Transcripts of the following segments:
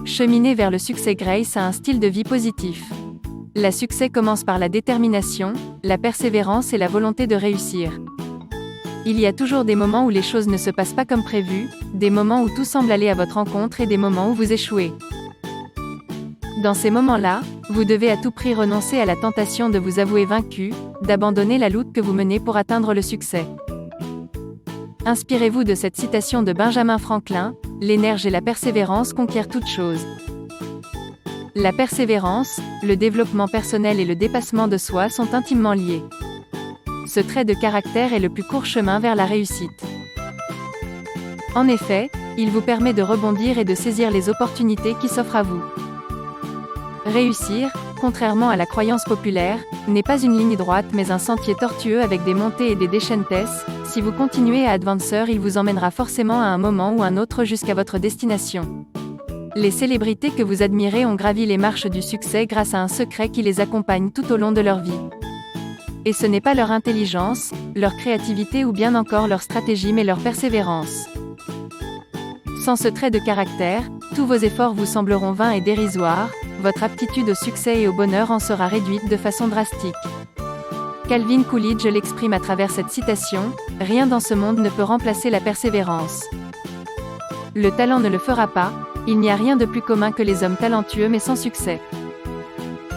Cheminer vers le succès Grace a un style de vie positif. Le succès commence par la détermination, la persévérance et la volonté de réussir. Il y a toujours des moments où les choses ne se passent pas comme prévu, des moments où tout semble aller à votre encontre et des moments où vous échouez. Dans ces moments-là, vous devez à tout prix renoncer à la tentation de vous avouer vaincu, d'abandonner la lutte que vous menez pour atteindre le succès. Inspirez-vous de cette citation de Benjamin Franklin, « L'énergie et la persévérance conquièrent toute chose ». La persévérance, le développement personnel et le dépassement de soi sont intimement liés. Ce trait de caractère est le plus court chemin vers la réussite. En effet, il vous permet de rebondir et de saisir les opportunités qui s'offrent à vous. Réussir, contrairement à la croyance populaire, n'est pas une ligne droite mais un sentier tortueux avec des montées et des descentes. Si vous continuez à Adventure, il vous emmènera forcément à un moment ou un autre jusqu'à votre destination. Les célébrités que vous admirez ont gravi les marches du succès grâce à un secret qui les accompagne tout au long de leur vie. Et ce n'est pas leur intelligence, leur créativité ou bien encore leur stratégie mais leur persévérance. Sans ce trait de caractère, tous vos efforts vous sembleront vains et dérisoires, votre aptitude au succès et au bonheur en sera réduite de façon drastique. Calvin Coolidge l'exprime à travers cette citation, « Rien dans ce monde ne peut remplacer la persévérance. Le talent ne le fera pas, il n'y a rien de plus commun que les hommes talentueux mais sans succès.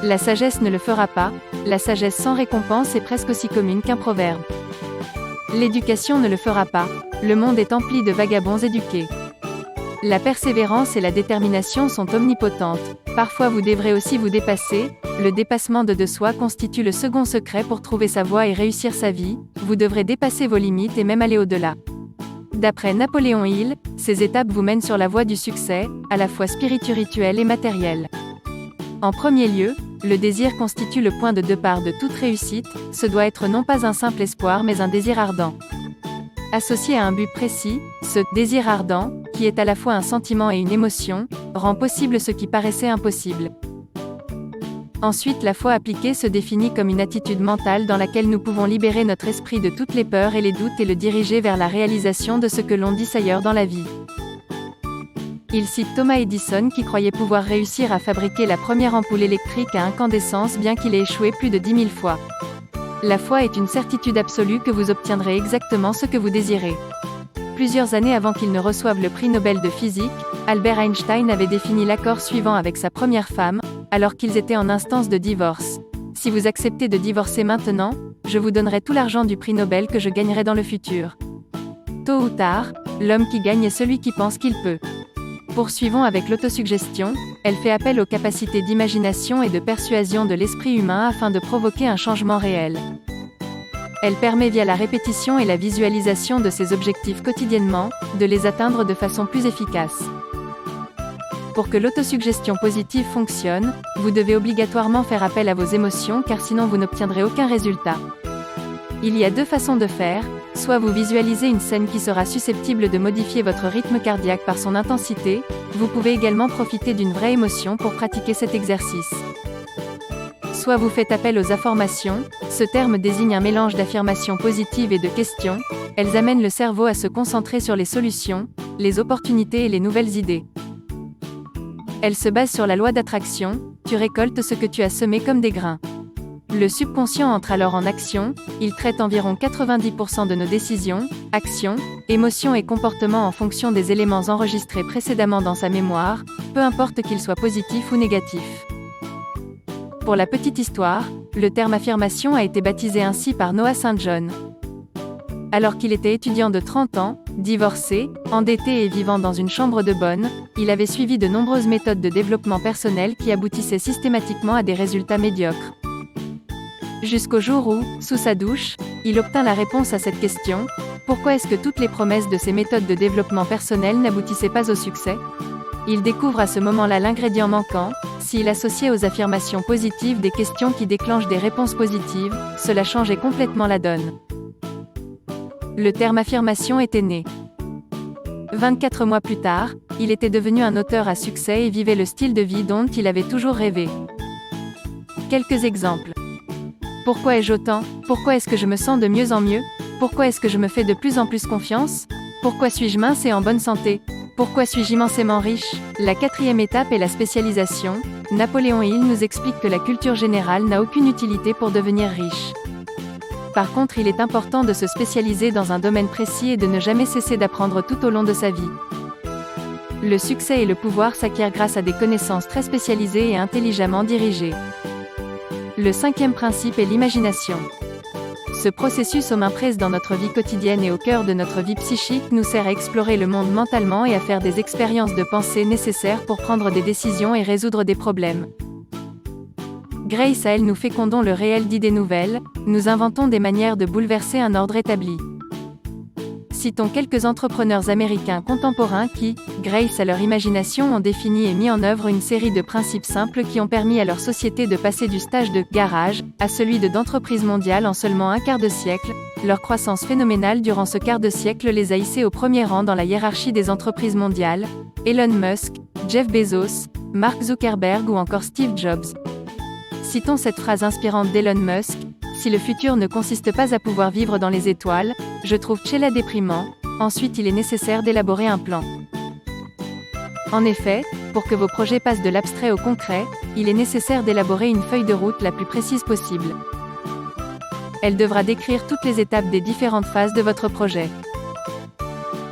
La sagesse ne le fera pas, la sagesse sans récompense est presque aussi commune qu'un proverbe. L'éducation ne le fera pas, le monde est empli de vagabonds éduqués. La persévérance et la détermination sont omnipotentes, parfois vous devrez aussi vous dépasser, le dépassement de soi constitue le second secret pour trouver sa voie et réussir sa vie, vous devrez dépasser vos limites et même aller au-delà. D'après Napoléon Hill, ces étapes vous mènent sur la voie du succès, à la fois spirituel et matériel. En premier lieu, le désir constitue le point de départ de toute réussite, ce doit être non pas un simple espoir mais un désir ardent. Associé à un but précis, ce « désir ardent », qui est à la fois un sentiment et une émotion, rend possible ce qui paraissait impossible. Ensuite, la foi appliquée se définit comme une attitude mentale dans laquelle nous pouvons libérer notre esprit de toutes les peurs et les doutes et le diriger vers la réalisation de ce que l'on dit ailleurs dans la vie. Il cite Thomas Edison qui croyait pouvoir réussir à fabriquer la première ampoule électrique à incandescence bien qu'il ait échoué plus de 10 000 fois. La foi est une certitude absolue que vous obtiendrez exactement ce que vous désirez. Plusieurs années avant qu'il ne reçoive le prix Nobel de physique, Albert Einstein avait défini l'accord suivant avec sa première femme, alors qu'ils étaient en instance de divorce. Si vous acceptez de divorcer maintenant, je vous donnerai tout l'argent du prix Nobel que je gagnerai dans le futur. Tôt ou tard, l'homme qui gagne est celui qui pense qu'il peut. Poursuivons avec l'autosuggestion, elle fait appel aux capacités d'imagination et de persuasion de l'esprit humain afin de provoquer un changement réel. Elle permet via la répétition et la visualisation de ses objectifs quotidiennement, de les atteindre de façon plus efficace. Pour que l'autosuggestion positive fonctionne, vous devez obligatoirement faire appel à vos émotions car sinon vous n'obtiendrez aucun résultat. Il y a deux façons de faire, soit vous visualisez une scène qui sera susceptible de modifier votre rythme cardiaque par son intensité, vous pouvez également profiter d'une vraie émotion pour pratiquer cet exercice. Soit vous faites appel aux affirmations, ce terme désigne un mélange d'affirmations positives et de questions, elles amènent le cerveau à se concentrer sur les solutions, les opportunités et les nouvelles idées. Elles se basent sur la loi d'attraction, tu récoltes ce que tu as semé comme des grains. Le subconscient entre alors en action, il traite environ 90% de nos décisions, actions, émotions et comportements en fonction des éléments enregistrés précédemment dans sa mémoire, peu importe qu'ils soient positifs ou négatifs. Pour la petite histoire, le terme affirmation a été baptisé ainsi par Noah St. John. Alors qu'il était étudiant de 30 ans, divorcé, endetté et vivant dans une chambre de bonne, il avait suivi de nombreuses méthodes de développement personnel qui aboutissaient systématiquement à des résultats médiocres. Jusqu'au jour où, sous sa douche, il obtint la réponse à cette question, pourquoi est-ce que toutes les promesses de ces méthodes de développement personnel n'aboutissaient pas au succès ? Il découvre à ce moment-là l'ingrédient manquant, s'il associait aux affirmations positives des questions qui déclenchent des réponses positives, cela changeait complètement la donne. Le terme affirmation était né. 24 mois plus tard, il était devenu un auteur à succès et vivait le style de vie dont il avait toujours rêvé. Quelques exemples. Pourquoi ai-je autant ? Pourquoi est-ce que je me sens de mieux en mieux ? Pourquoi est-ce que je me fais de plus en plus confiance ? Pourquoi suis-je mince et en bonne santé ? Pourquoi suis-je immensément riche? La quatrième étape est la spécialisation. Napoléon Hill nous explique que la culture générale n'a aucune utilité pour devenir riche. Par contre, il est important de se spécialiser dans un domaine précis et de ne jamais cesser d'apprendre tout au long de sa vie. Le succès et le pouvoir s'acquièrent grâce à des connaissances très spécialisées et intelligemment dirigées. Le cinquième principe est l'imagination. Ce processus aux mains prises dans notre vie quotidienne et au cœur de notre vie psychique nous sert à explorer le monde mentalement et à faire des expériences de pensée nécessaires pour prendre des décisions et résoudre des problèmes. Grâce à elle, nous fécondons le réel d'idées nouvelles, nous inventons des manières de bouleverser un ordre établi. Citons quelques entrepreneurs américains contemporains qui, grâce à leur imagination, ont défini et mis en œuvre une série de principes simples qui ont permis à leur société de passer du stage de « garage » à celui d'entreprise mondiale en seulement un quart de siècle. Leur croissance phénoménale durant ce quart de siècle les a hissés au premier rang dans la hiérarchie des entreprises mondiales. Elon Musk, Jeff Bezos, Mark Zuckerberg ou encore Steve Jobs. Citons cette phrase inspirante d'Elon Musk: « Si le futur ne consiste pas à pouvoir vivre dans les étoiles, je trouve cela déprimant, ensuite il est nécessaire d'élaborer un plan. » En effet, pour que vos projets passent de l'abstrait au concret, il est nécessaire d'élaborer une feuille de route la plus précise possible. Elle devra décrire toutes les étapes des différentes phases de votre projet.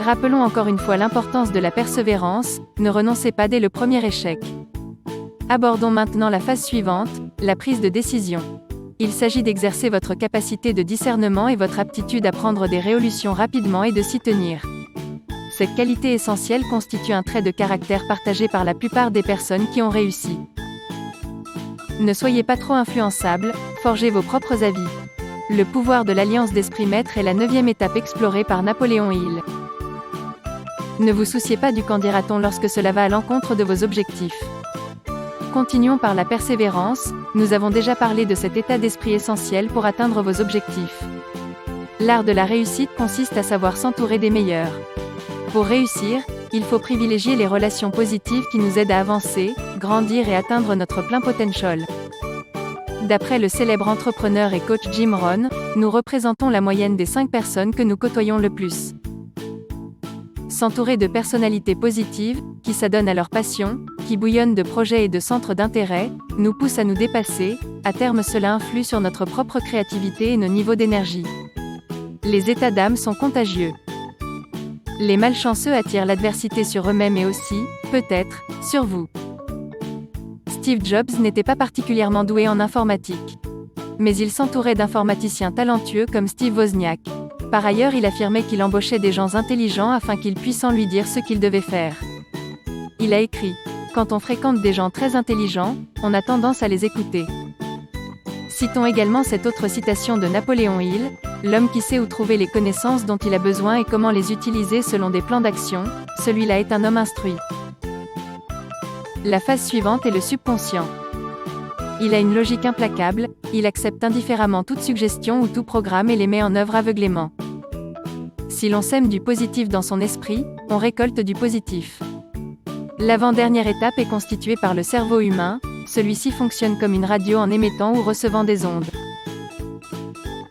Rappelons encore une fois l'importance de la persévérance, ne renoncez pas dès le premier échec. Abordons maintenant la phase suivante, la prise de décision. Il s'agit d'exercer votre capacité de discernement et votre aptitude à prendre des résolutions rapidement et de s'y tenir. Cette qualité essentielle constitue un trait de caractère partagé par la plupart des personnes qui ont réussi. Ne soyez pas trop influençable, forgez vos propres avis. Le pouvoir de l'alliance d'esprit maître est la 9e étape explorée par Napoléon Hill. Ne vous souciez pas du qu'en dira-t-on lorsque cela va à l'encontre de vos objectifs. Continuons par la persévérance, nous avons déjà parlé de cet état d'esprit essentiel pour atteindre vos objectifs. L'art de la réussite consiste à savoir s'entourer des meilleurs. Pour réussir, il faut privilégier les relations positives qui nous aident à avancer, grandir et atteindre notre plein potentiel. D'après le célèbre entrepreneur et coach Jim Rohn, nous représentons la moyenne des 5 personnes que nous côtoyons le plus. S'entourer de personnalités positives, qui s'adonnent à leur passion, qui bouillonnent de projets et de centres d'intérêt, nous pousse à nous dépasser. À terme, cela influe sur notre propre créativité et nos niveaux d'énergie. Les états d'âme sont contagieux. Les malchanceux attirent l'adversité sur eux-mêmes et aussi, peut-être, sur vous. Steve Jobs n'était pas particulièrement doué en informatique. Mais il s'entourait d'informaticiens talentueux comme Steve Wozniak. Par ailleurs, il affirmait qu'il embauchait des gens intelligents afin qu'ils puissent lui dire ce qu'ils devaient faire. Il a écrit: « Quand on fréquente des gens très intelligents, on a tendance à les écouter. » Citons également cette autre citation de Napoléon Hill: « L'homme qui sait où trouver les connaissances dont il a besoin et comment les utiliser selon des plans d'action, celui-là est un homme instruit. » La phase suivante est le subconscient. Il a une logique implacable, il accepte indifféremment toute suggestion ou tout programme et les met en œuvre aveuglément. Si l'on sème du positif dans son esprit, on récolte du positif. L'avant-dernière étape est constituée par le cerveau humain, celui-ci fonctionne comme une radio en émettant ou recevant des ondes.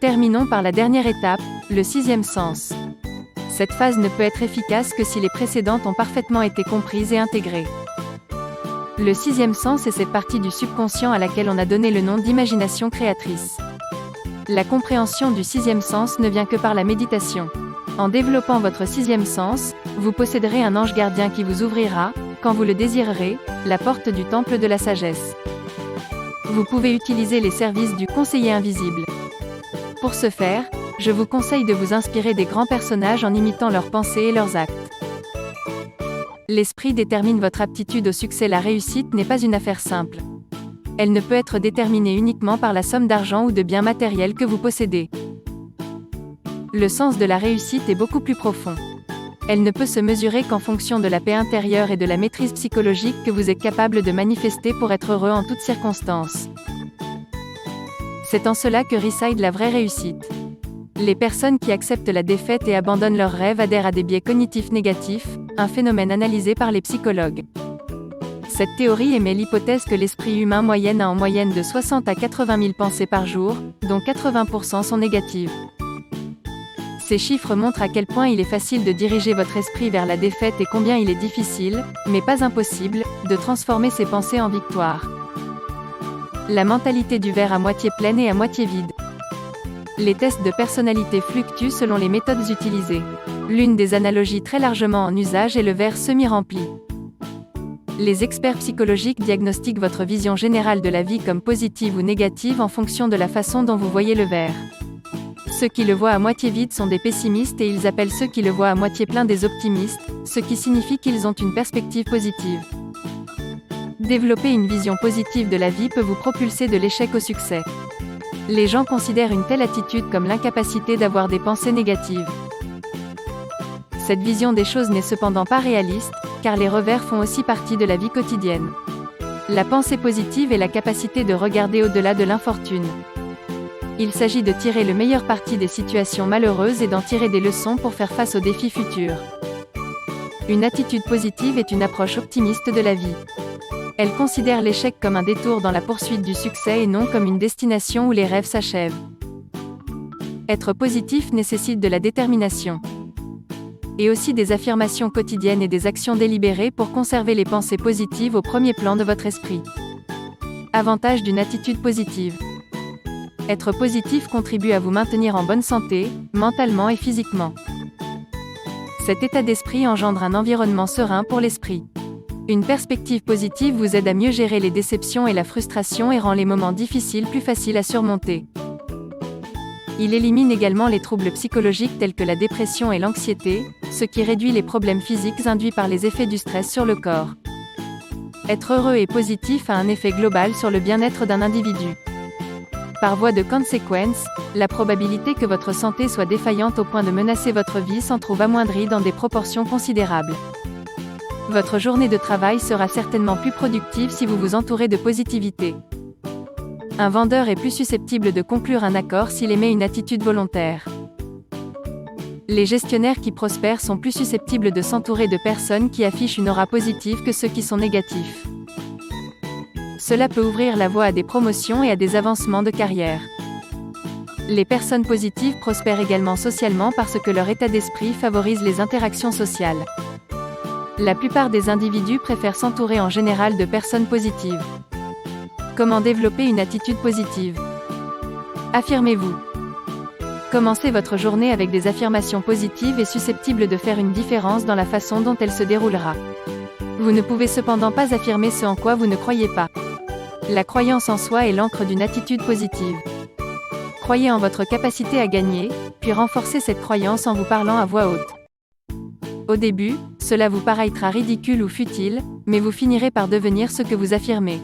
Terminons par la dernière étape, le 6e sens. Cette phase ne peut être efficace que si les précédentes ont parfaitement été comprises et intégrées. Le 6e sens est cette partie du subconscient à laquelle on a donné le nom d'imagination créatrice. La compréhension du 6e sens ne vient que par la méditation. En développant votre 6e sens, vous posséderez un ange gardien qui vous ouvrira, quand vous le désirerez, la porte du temple de la sagesse. Vous pouvez utiliser les services du conseiller invisible. Pour ce faire, je vous conseille de vous inspirer des grands personnages en imitant leurs pensées et leurs actes. L'esprit détermine votre aptitude au succès. La réussite n'est pas une affaire simple. Elle ne peut être déterminée uniquement par la somme d'argent ou de biens matériels que vous possédez. Le sens de la réussite est beaucoup plus profond. Elle ne peut se mesurer qu'en fonction de la paix intérieure et de la maîtrise psychologique que vous êtes capable de manifester pour être heureux en toutes circonstances. C'est en cela que réside la vraie réussite. Les personnes qui acceptent la défaite et abandonnent leurs rêves adhèrent à des biais cognitifs négatifs, un phénomène analysé par les psychologues. Cette théorie émet l'hypothèse que l'esprit humain moyenne a en moyenne de 60 à 80 000 pensées par jour, dont 80% sont négatives. Ces chiffres montrent à quel point il est facile de diriger votre esprit vers la défaite et combien il est difficile, mais pas impossible, de transformer ses pensées en victoire. La mentalité du verre à moitié pleine et à moitié vide. Les tests de personnalité fluctuent selon les méthodes utilisées. L'une des analogies très largement en usage est le verre semi-rempli. Les experts psychologiques diagnostiquent votre vision générale de la vie comme positive ou négative en fonction de la façon dont vous voyez le verre. Ceux qui le voient à moitié vide sont des pessimistes et ils appellent ceux qui le voient à moitié plein des optimistes, ce qui signifie qu'ils ont une perspective positive. Développer une vision positive de la vie peut vous propulser de l'échec au succès. Les gens considèrent une telle attitude comme l'incapacité d'avoir des pensées négatives. Cette vision des choses n'est cependant pas réaliste, car les revers font aussi partie de la vie quotidienne. La pensée positive est la capacité de regarder au-delà de l'infortune. Il s'agit de tirer le meilleur parti des situations malheureuses et d'en tirer des leçons pour faire face aux défis futurs. Une attitude positive est une approche optimiste de la vie. Elle considère l'échec comme un détour dans la poursuite du succès et non comme une destination où les rêves s'achèvent. Être positif nécessite de la détermination. Et aussi des affirmations quotidiennes et des actions délibérées pour conserver les pensées positives au premier plan de votre esprit. Avantage d'une attitude positive. Être positif contribue à vous maintenir en bonne santé, mentalement et physiquement. Cet état d'esprit engendre un environnement serein pour l'esprit. Une perspective positive vous aide à mieux gérer les déceptions et la frustration et rend les moments difficiles plus faciles à surmonter. Il élimine également les troubles psychologiques tels que la dépression et l'anxiété, ce qui réduit les problèmes physiques induits par les effets du stress sur le corps. Être heureux et positif a un effet global sur le bien-être d'un individu. Par voie de conséquence, la probabilité que votre santé soit défaillante au point de menacer votre vie s'en trouve amoindrie dans des proportions considérables. Votre journée de travail sera certainement plus productive si vous vous entourez de positivité. Un vendeur est plus susceptible de conclure un accord s'il émet une attitude volontaire. Les gestionnaires qui prospèrent sont plus susceptibles de s'entourer de personnes qui affichent une aura positive que ceux qui sont négatifs. Cela peut ouvrir la voie à des promotions et à des avancements de carrière. Les personnes positives prospèrent également socialement parce que leur état d'esprit favorise les interactions sociales. La plupart des individus préfèrent s'entourer en général de personnes positives. Comment développer une attitude positive? Affirmez-vous. Commencez votre journée avec des affirmations positives et susceptibles de faire une différence dans la façon dont elle se déroulera. Vous ne pouvez cependant pas affirmer ce en quoi vous ne croyez pas. La croyance en soi est l'ancre d'une attitude positive. Croyez en votre capacité à gagner, puis renforcez cette croyance en vous parlant à voix haute. Au début, cela vous paraîtra ridicule ou futile, mais vous finirez par devenir ce que vous affirmez.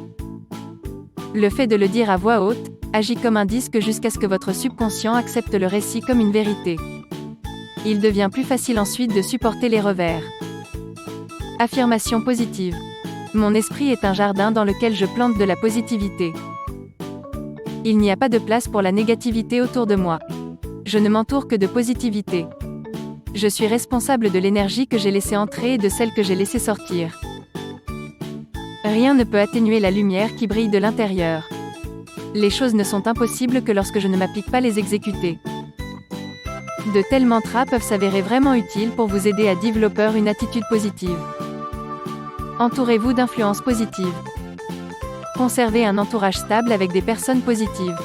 Le fait de le dire à voix haute agit comme un disque jusqu'à ce que votre subconscient accepte le récit comme une vérité. Il devient plus facile ensuite de supporter les revers. Affirmation positive. Mon esprit est un jardin dans lequel je plante de la positivité. Il n'y a pas de place pour la négativité autour de moi. Je ne m'entoure que de positivité. Je suis responsable de l'énergie que j'ai laissée entrer et de celle que j'ai laissée sortir. Rien ne peut atténuer la lumière qui brille de l'intérieur. Les choses ne sont impossibles que lorsque je ne m'applique pas les exécuter. De tels mantras peuvent s'avérer vraiment utiles pour vous aider à développer une attitude positive. Entourez-vous d'influences positives. Conservez un entourage stable avec des personnes positives.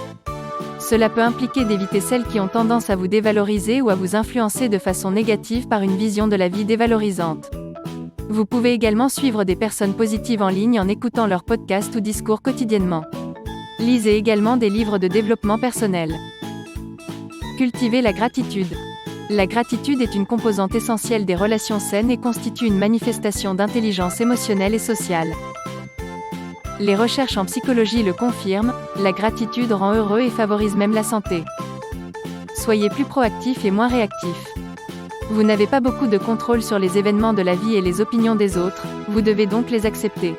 Cela peut impliquer d'éviter celles qui ont tendance à vous dévaloriser ou à vous influencer de façon négative par une vision de la vie dévalorisante. Vous pouvez également suivre des personnes positives en ligne en écoutant leurs podcasts ou discours quotidiennement. Lisez également des livres de développement personnel. Cultivez la gratitude. La gratitude est une composante essentielle des relations saines et constitue une manifestation d'intelligence émotionnelle et sociale. Les recherches en psychologie le confirment, la gratitude rend heureux et favorise même la santé. Soyez plus proactif et moins réactif. Vous n'avez pas beaucoup de contrôle sur les événements de la vie et les opinions des autres, vous devez donc les accepter.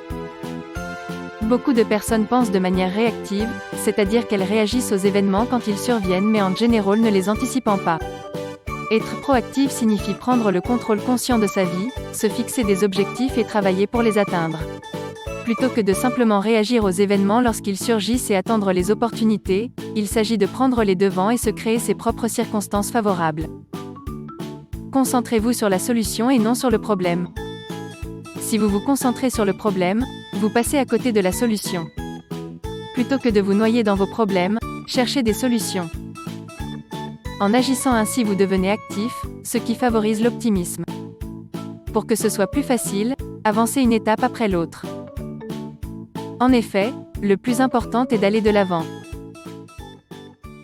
Beaucoup de personnes pensent de manière réactive, c'est-à-dire qu'elles réagissent aux événements quand ils surviennent mais en général ne les anticipant pas. Être proactif signifie prendre le contrôle conscient de sa vie, se fixer des objectifs et travailler pour les atteindre. Plutôt que de simplement réagir aux événements lorsqu'ils surgissent et attendre les opportunités, il s'agit de prendre les devants et se créer ses propres circonstances favorables. Concentrez-vous sur la solution et non sur le problème. Si vous vous concentrez sur le problème, vous passez à côté de la solution. Plutôt que de vous noyer dans vos problèmes, cherchez des solutions. En agissant ainsi, vous devenez actif, ce qui favorise l'optimisme. Pour que ce soit plus facile, avancez une étape après l'autre. En effet, le plus important est d'aller de l'avant.